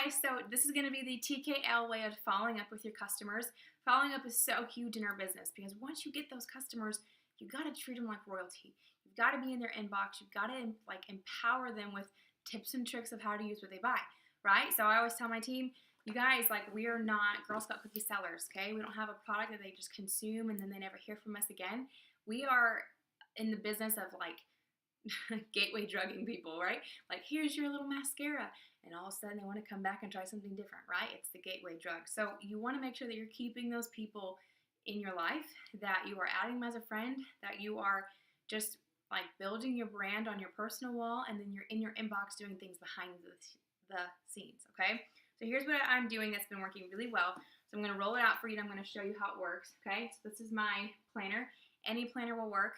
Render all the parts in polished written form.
guys, so this is going to be the TKL way of following up with your customers. Following up is so huge in our business because once you get those customers, you got to treat them like royalty. You've got to be in their inbox. You've got to like empower them with tips and tricks of how to use what they buy, right? So I always tell my team, you guys, like, we are not Girl Scout cookie sellers, okay? We don't have a product that they just consume and then they never hear from us again. We are in the business of like gateway drugging people, right? Like, here's your little mascara, and all of a sudden they want to come back and try something different, right? It's the gateway drug. So you want to make sure that you're keeping those people in your life, that you are adding them as a friend, that you are just like building your brand on your personal wall, and then you're in your inbox doing things behind the scenes, okay? So here's what I'm doing that's been working really well. So I'm going to roll it out for you, and I'm going to show you how it works, okay? So this is my planner. Any planner will work.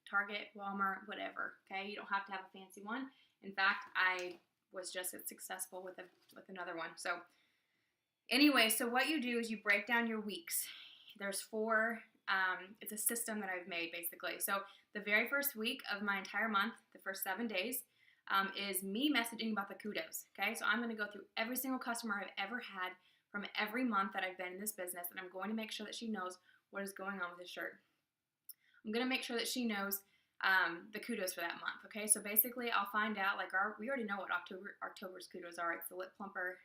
Target, Walmart, whatever, okay? You don't have to have a fancy one. In fact, I was just as successful with another one. So anyway, so what you do is you break down your weeks. There's 4, it's a system that I've made basically. So the very first week of my entire month, the first 7 days, is me messaging about the kudos, okay? So I'm going to go through every single customer I've ever had from every month that I've been in this business, and I'm going to make sure that she knows what is going on with this shirt. I'm going to make sure that she knows the kudos for that month, okay? So basically, I'll find out, like, we already know what October's kudos are. It's the lip plumper,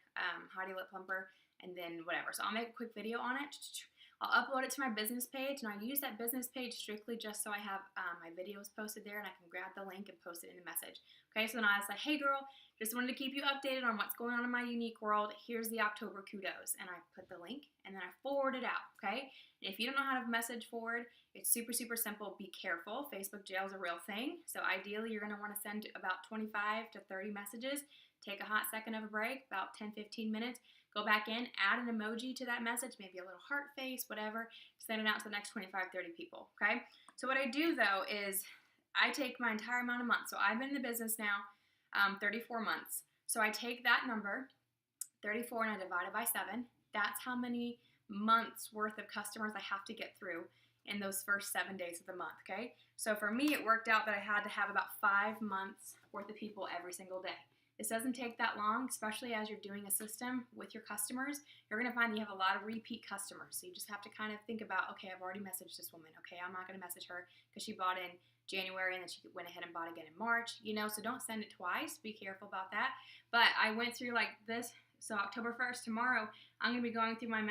Heidi lip plumper, and then whatever. So I'll make a quick video on it. I'll upload it to my business page, and I use that business page strictly just so I have my videos posted there, and I can grab the link and post it in the message. Okay, so then I was like, hey girl, just wanted to keep you updated on what's going on in my Younique world. Here's the October kudos, and I put the link, and then I forward it out, okay? And if you don't know how to message forward, it's super, super simple. Be careful. Facebook jail is a real thing, so ideally you're going to want to send about 25 to 30 messages. Take a hot second of a break, about 10-15 minutes. Go back in, add an emoji to that message, maybe a little heart face, whatever. Send it out to the next 25, 30 people, okay? So what I do, though, is I take my entire amount of months. So I've been in the business now 34 months. So I take that number, 34, and I divide it by 7. That's how many months worth of customers I have to get through in those first 7 days of the month, okay? So for me, it worked out that I had to have about 5 months worth of people every single day. This doesn't take that long, especially as you're doing a system with your customers. You're going to find that you have a lot of repeat customers. So you just have to kind of think about, okay, I've already messaged this woman. Okay, I'm not going to message her because she bought in January and then she went ahead and bought again in March. You know, so don't send it twice. Be careful about that. But I went through like this. So October 1st, tomorrow, I'm going to be going through my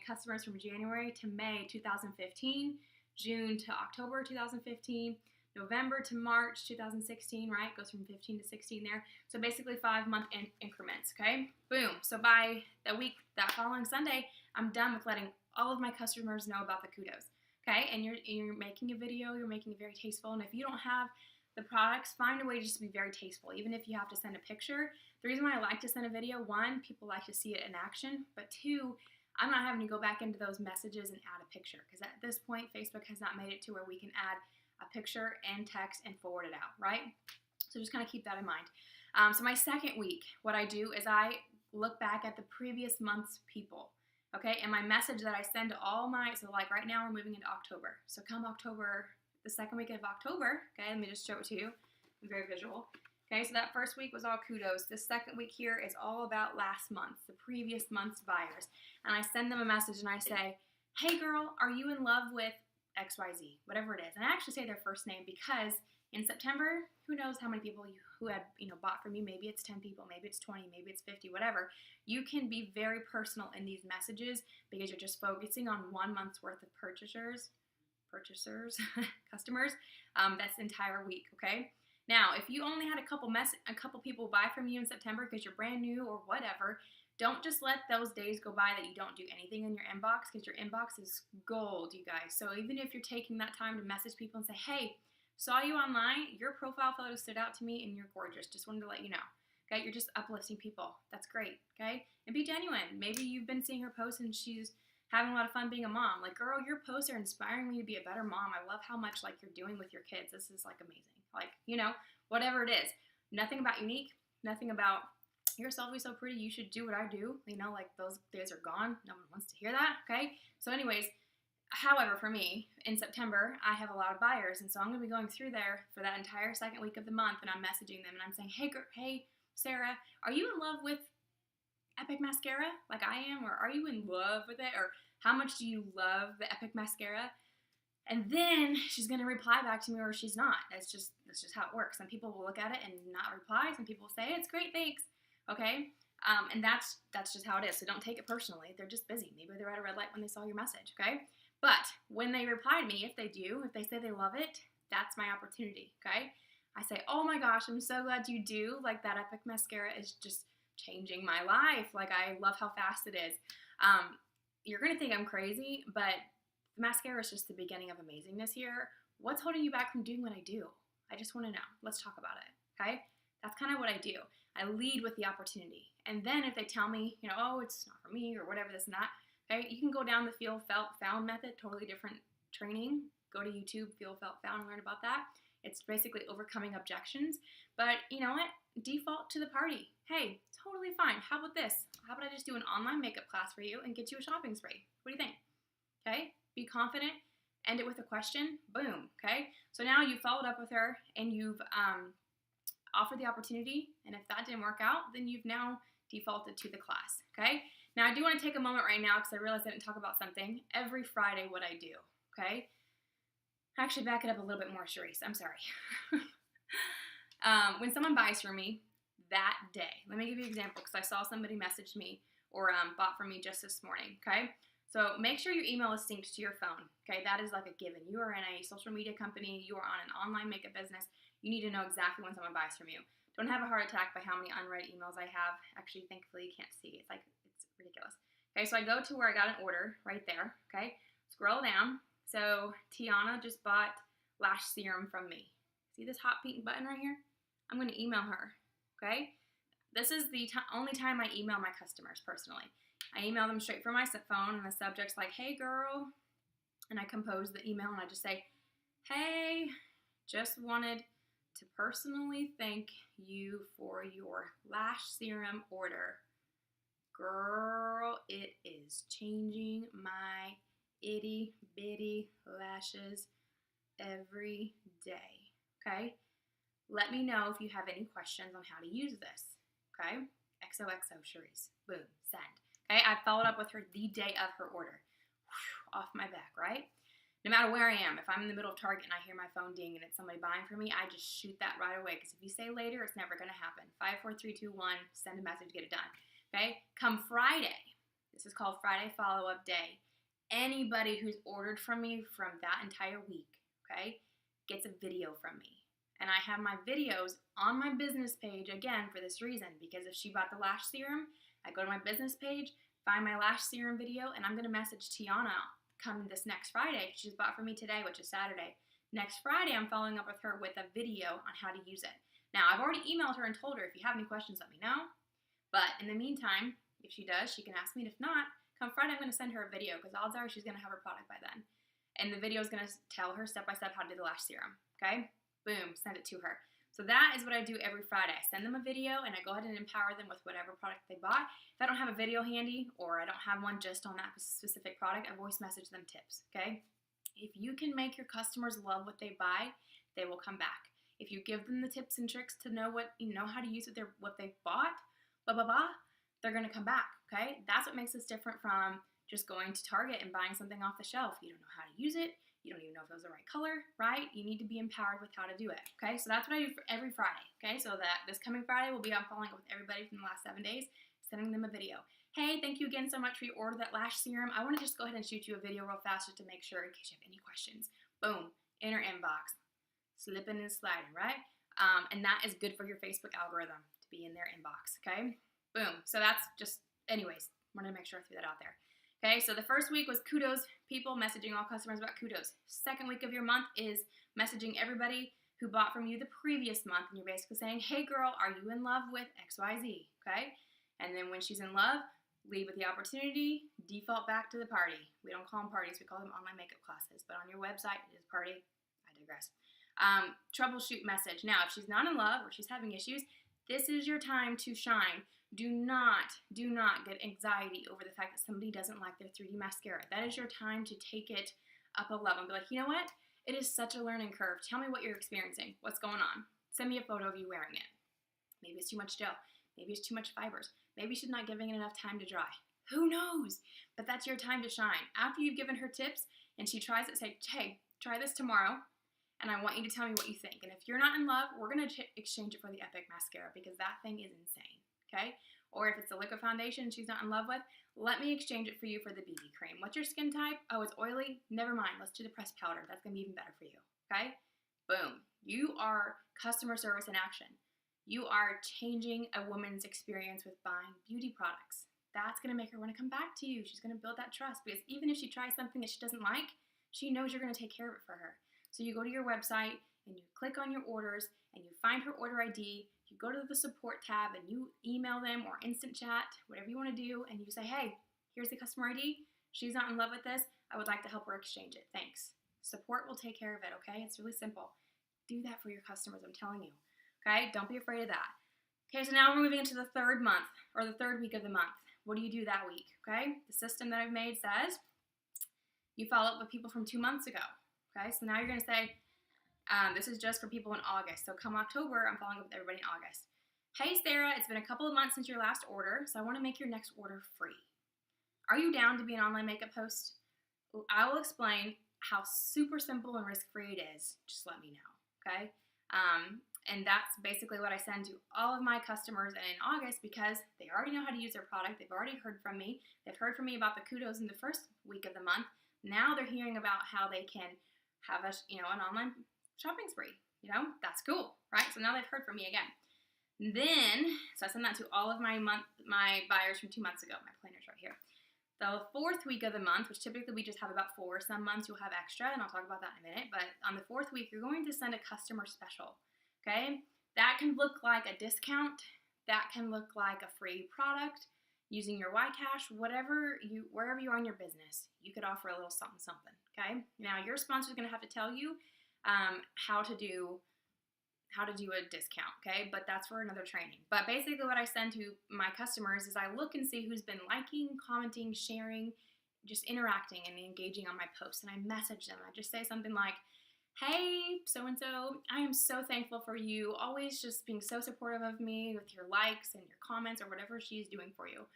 customers from January to May 2015, June to October 2015, November to March 2016, right? It goes from 15 to 16 there. So basically 5-month increments, okay? Boom. So by the week, that following Sunday, I'm done with letting all of my customers know about the kudos, okay? And you're making a video, you're making it very tasteful. And if you don't have the products, find a way to just be very tasteful, even if you have to send a picture. The reason why I like to send a video, 1, people like to see it in action, but 2, I'm not having to go back into those messages and add a picture, because at this point, Facebook has not made it to where we can add a picture and text and forward it out, right? So just kind of keep that in mind. So my second week, what I do is I look back at the previous month's people, okay? And my message that I send to all my, so like right now we're moving into October. So come October, the second week of October, okay, let me just show it to you. I'm very visual. Okay, so that first week was all kudos. The second week here is all about last month, the previous month's buyers. And I send them a message and I say, hey girl, are you in love with XYZ, whatever it is. And I actually say their first name because in September, who knows how many people who had bought from you. Maybe it's 10 people, maybe it's 20, maybe it's 50, whatever. You can be very personal in these messages because you're just focusing on 1 month's worth of customers, that's the entire week, okay? Now, if you only had a couple people buy from you in September because you're brand new or whatever, don't just let those days go by that you don't do anything in your inbox, because your inbox is gold, you guys. So even if you're taking that time to message people and say, hey, saw you online, your profile photo stood out to me and you're gorgeous. Just wanted to let you know. Okay, you're just uplifting people. That's great, okay? And be genuine. Maybe you've been seeing her post and she's having a lot of fun being a mom. Like, girl, your posts are inspiring me to be a better mom. I love how much, like, you're doing with your kids. This is, like, amazing. Like, whatever it is. Nothing about Younique. Nothing about your selfie so pretty, you should do what I do. Like, those days are gone. No one wants to hear that, okay? So anyways, however, for me, in September, I have a lot of buyers, and so I'm going to be going through there for that entire second week of the month, and I'm messaging them, and I'm saying, hey, Sarah, are you in love with Epic mascara like I am, or are you in love with it, or how much do you love the Epic mascara? And then she's gonna reply back to me, or she's not. That's just how it works. Some people will look at it and not reply. Some people will say it's great, thanks. Okay, and that's just how it is. So don't take it personally. They're just busy. Maybe they're at a red light when they saw your message. Okay, but when they reply to me, if they say they love it, that's my opportunity. Okay, I say, oh my gosh, I'm so glad you do. Like that Epic mascara is just changing my life. Like I love how fast it is. You're gonna think I'm crazy, but the mascara is just the beginning of amazingness here. What's holding you back from doing what I do? I just want to know. Let's talk about it. Okay? That's kind of what I do. I lead with the opportunity. And then if they tell me, oh, it's not for me or whatever, this and that, okay, you can go down the feel, felt, found method, totally different training. Go to YouTube, feel, felt, found, and learn about that. It's basically overcoming objections. But you know what? Default to the party. Hey, totally fine. How about this? How about I just do an online makeup class for you and get you a shopping spree? What do you think? Okay? Be confident. End it with a question. Boom. Okay? So now you've followed up with her and you've offered the opportunity. And if that didn't work out, then you've now defaulted to the class. Okay? Now I do want to take a moment right now because I realized I didn't talk about something. Every Friday, what I do. Okay? Actually, back it up a little bit more, Charisse. I'm sorry. When someone buys from me that day, let me give you an example because I saw somebody message me or bought from me just this morning. Okay? So make sure your email is synced to your phone, okay? That is like a given. You are in a social media company. You are on an online makeup business. You need to know exactly when someone buys from you. Don't have a heart attack by how many unread emails I have. Actually, thankfully, you can't see. It's ridiculous. Okay, so I go to where I got an order right there, okay? Scroll down. So Tiana just bought lash serum from me. See this hot pink button right here? I'm going to email her, okay? This is the only time I email my customers personally. I email them straight from my phone, and the subject's like, hey, girl. And I compose the email, and I just say, hey, just wanted to personally thank you for your lash serum order. Girl, it is changing my itty bitty lashes every day. Okay? Let me know if you have any questions on how to use this. Okay? XOXO Charisse. Boom. Send. Okay, I followed up with her the day of her order. Whew, off my back, right? No matter where I am, if I'm in the middle of Target and I hear my phone ding and it's somebody buying from me, I just shoot that right away. Because if you say later, it's never going to happen. 5, 4, 3, 2, 1, send a message, get it done. Okay? Come Friday, this is called Friday Follow-Up Day. Anybody who's ordered from me from that entire week, okay, gets a video from me. And I have my videos on my business page, again, for this reason. Because if she bought the lash serum, I go to my business page, find my lash serum video, and I'm going to message Tiana come this next Friday. She's bought from me today, which is Saturday. Next Friday, I'm following up with her with a video on how to use it. Now, I've already emailed her and told her, if you have any questions, let me know. But in the meantime, if she does, she can ask me. And if not, come Friday, I'm going to send her a video because odds are she's going to have her product by then. And the video is going to tell her step-by-step how to do the lash serum. Okay? Boom. Send it to her. So that is what I do every Friday. I send them a video and I go ahead and empower them with whatever product they bought. If I don't have a video handy or I don't have one just on that specific product, I voice message them tips, okay? If you can make your customers love what they buy, they will come back. If you give them the tips and tricks to know how to use what they've bought, they're going to come back, okay? That's what makes us different from just going to Target and buying something off the shelf. You don't know how to use it. You don't even know if it was the right color, right? You need to be empowered with how to do it, okay? So that's what I do for every Friday, okay? So that this coming Friday will be on following up with everybody from the last 7 days, sending them a video. Hey, thank you again so much for your order, that lash serum. I want to just go ahead and shoot you a video real fast just to make sure in case you have any questions. Boom, inner inbox, slipping and sliding, right? And that is good for your Facebook algorithm to be in their inbox, okay? Boom. So that's just, anyways, wanted to make sure I threw that out there. Okay, so the first week was kudos, people messaging all customers about kudos. Second week of your month is messaging everybody who bought from you the previous month, and you're basically saying, hey girl, are you in love with XYZ, okay? And then when she's in love, lead with the opportunity, default back to the party. We don't call them parties, we call them online makeup classes, but on your website, it is party. I digress. Troubleshoot message. Now, if she's not in love or she's having issues, this is your time to shine. Do not get anxiety over the fact that somebody doesn't like their 3D mascara. That is your time to take it up a level and be like, you know what? It is such a learning curve. Tell me what you're experiencing. What's going on? Send me a photo of you wearing it. Maybe it's too much gel. Maybe it's too much fibers. Maybe she's not giving it enough time to dry. Who knows? But that's your time to shine. After you've given her tips and she tries it, say, hey, try this tomorrow, and I want you to tell me what you think. And if you're not in love, we're going to exchange it for the Epic Mascara because that thing is insane, okay? Or if it's a liquid foundation she's not in love with, let me exchange it for you for the BB cream. What's your skin type? Oh, it's oily? Never mind. Let's do the pressed powder. That's going to be even better for you, okay? Boom. You are customer service in action. You are changing a woman's experience with buying beauty products. That's going to make her want to come back to you. She's going to build that trust because even if she tries something that she doesn't like, she knows you're going to take care of it for her. So you go to your website and you click on your orders and you find her order ID. You go to the support tab and you email them or instant chat, whatever you want to do, and you say, hey, here's the customer ID. She's not in love with this. I would like to help her exchange it. Thanks. Support will take care of it, okay? It's really simple. Do that for your customers, I'm telling you, okay? Don't be afraid of that. Okay, so now we're moving into the third month or the third week of the month. What do you do that week, okay? The system that I've made says you follow up with people from 2 months ago, okay? So now you're going to say, this is just for people in August. So come October, I'm following up with everybody in August. Hey, Sarah, it's been a couple of months since your last order, so I want to make your next order free. Are you down to be an online makeup host? I will explain how super simple and risk-free it is. Just let me know, okay? And that's basically what I send to all of my customers in August because they already know how to use their product. They've already heard from me. They've heard from me about the kudos in the first week of the month. Now they're hearing about how they can have an online shopping spree. That's cool, right? So now they've heard from me again. So I send that to all of my buyers from 2 months ago. My planner's right here. The fourth week of the month, which typically we just have about 4. Some months you'll have extra, and I'll talk about that in a minute. But on the fourth week, you're going to send a customer special, okay? That can look like a discount. That can look like a free product using your YCash, wherever you are in your business. You could offer a little something, okay? Now, your sponsor is going to have to tell you how to do a discount, okay? But that's for another training. But basically what I send to my customers is I look and see who's been liking, commenting, sharing, just interacting and engaging on my posts. And I message them. I just say something like, hey, so-and-so, I am so thankful for you, always just being so supportive of me with your likes and your comments or whatever she's doing for you.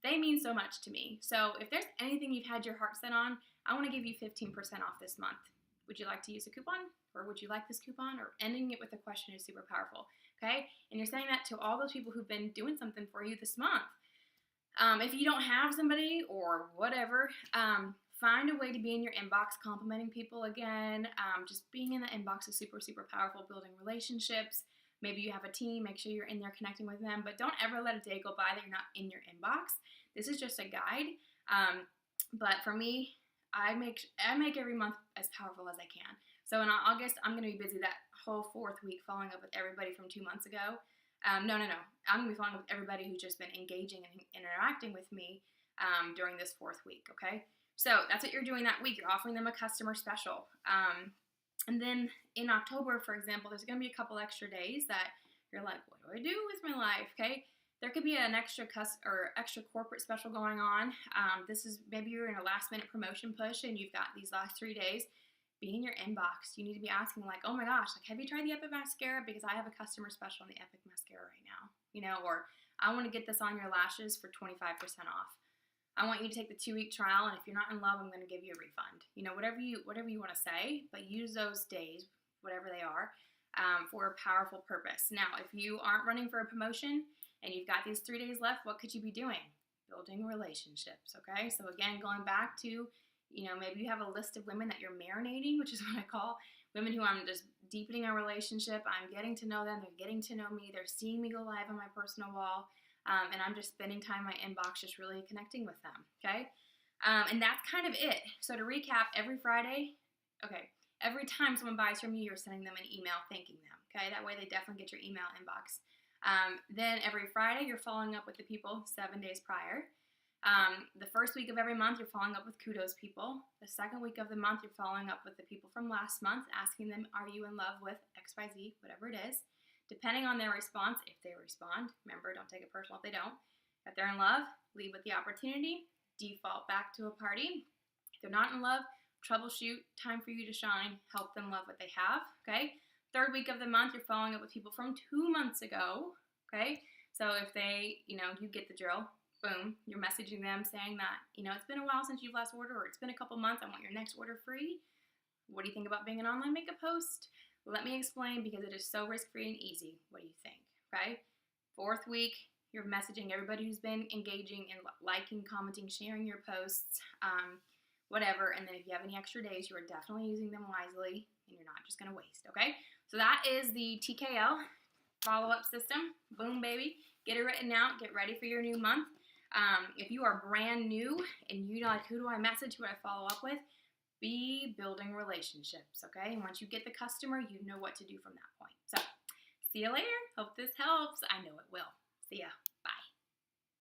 They mean so much to me. So if there's anything you've had your heart set on, I want to give you 15% off this month. Would you like to use a coupon? Or would you like this coupon? Or ending it with a question is super powerful, okay? And you're saying that to all those people who've been doing something for you this month. If you don't have somebody or whatever, find a way to be in your inbox complimenting people again. Just being in the inbox is super, super powerful, building relationships. Maybe you have a team, make sure you're in there connecting with them, but don't ever let a day go by that you're not in your inbox. This is just a guide, but for me, I make every month as powerful as I can. So in August, I'm going to be busy that whole fourth week following up with everybody from 2 months ago. No. I'm going to be following up with everybody who's just been engaging and interacting with me during this fourth week, okay? So that's what you're doing that week. You're offering them a customer special. And then in October, for example, there's going to be a couple extra days that you're like, what do I do with my life, okay? There could be an extra corporate special going on. This is maybe you're in a last-minute promotion push and you've got these last 3 days. Be in your inbox. You need to be asking like, oh my gosh, like, have you tried the Epic Mascara? Because I have a customer special on the Epic Mascara right now. Or I want to get this on your lashes for 25% off. I want you to take the 2-week trial, and if you're not in love, I'm going to give you a refund. Whatever you want to say, but use those days, whatever they are, for a powerful purpose. Now, if you aren't running for a promotion and you've got these 3 days left, what could you be doing? Building relationships, okay? So again, going back to, maybe you have a list of women that you're marinating, which is what I call women who I'm just deepening our relationship. I'm getting to know them. They're getting to know me. They're seeing me go live on my personal wall. And I'm just spending time in my inbox just really connecting with them, okay? And that's kind of it. So to recap, every Friday, okay, every time someone buys from you, you're sending them an email thanking them, okay? That way they definitely get your email inbox. Then every Friday, you're following up with the people 7 days prior. The first week of every month, you're following up with kudos people. The second week of the month, you're following up with the people from last month, asking them, are you in love with XYZ, whatever it is. Depending on their response, if they respond, remember, don't take it personal if they don't. If they're in love, lead with the opportunity, default back to a party. If they're not in love, troubleshoot, time for you to shine, help them love what they have, okay? Third week of the month, you're following up with people from 2 months ago, okay? So if they, you get the drill, boom, you're messaging them saying that, it's been a while since you've last ordered, or it's been a couple months, I want your next order free. What do you think about being an online makeup host? Let me explain, because it is so risk-free and easy. What do you think? Okay? 4th week, you're messaging everybody who's been engaging and liking, commenting, sharing your posts, whatever. And then if you have any extra days, you are definitely using them wisely, and you're not just going to waste, okay? So that is the TKL follow-up system. Boom, baby. Get it written out. Get ready for your new month. If you are brand new and you know, like, who do I message, who do I follow up with? Be building relationships, okay? And once you get the customer, you know what to do from that point. So, see you later. Hope this helps. I know it will. See ya.